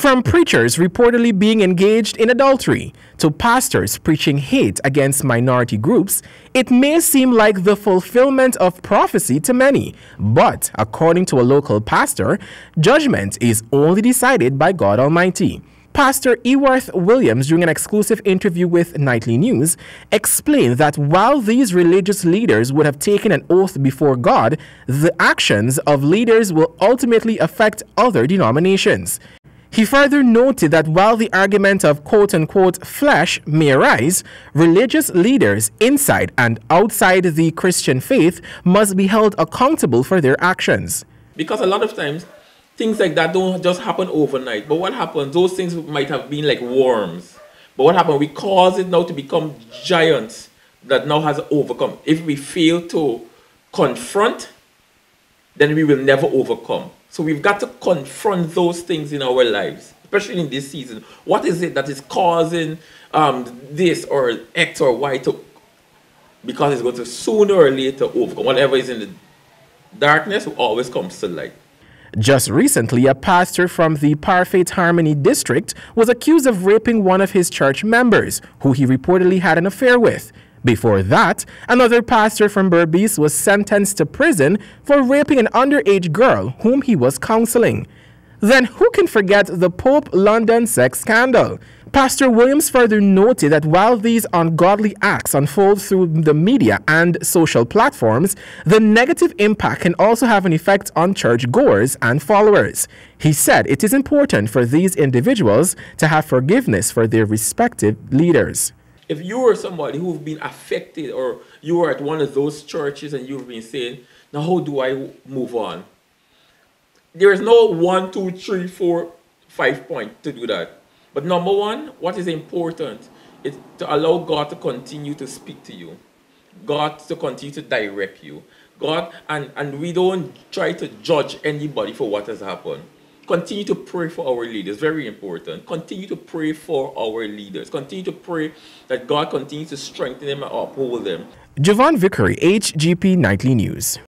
From preachers reportedly being engaged in adultery to pastors preaching hate against minority groups, it may seem like the fulfillment of prophecy to many. But according to a local pastor, judgment is only decided by God Almighty. Pastor Eworth Williams, during an exclusive interview with Nightly News, explained that while these religious leaders would have taken an oath before God, the actions of leaders will ultimately affect other denominations. He further noted that while the argument of quote-unquote flesh may arise, religious leaders inside and outside the Christian faith must be held accountable for their actions. Because a lot of times, things like that don't just happen overnight. But what happens, those things might have been like worms. But what happened, we cause it now to become giants that now has overcome. If we fail to confront, then we will never overcome. So we've got to confront those things in our lives, especially in this season. What is it that is causing this or X or Y to, because it's going to sooner or later overcome. Whatever is in the darkness always comes to light. Just recently, a pastor from the Parfaith Harmony district was accused of raping one of his church members, who he reportedly had an affair with. Before that, another pastor from Berbice was sentenced to prison for raping an underage girl whom he was counseling. Then who can forget the Pope London sex scandal? Pastor Williams further noted that while these ungodly acts unfold through the media and social platforms, the negative impact can also have an effect on churchgoers and followers. He said it is important for these individuals to have forgiveness for their respective leaders. If you are somebody who's been affected, or you are at one of those churches and you've been saying, now how do I move on? There is no 1, 2, 3, 4, 5 point to do that. But number one, what is important is to allow God to continue to speak to you. God to continue to direct you. God, and we don't try to judge anybody for what has happened. Continue to pray for our leaders, very important. Continue to pray for our leaders. Continue to pray that God continues to strengthen them and uphold them. Javon Vickery, HGP Nightly News.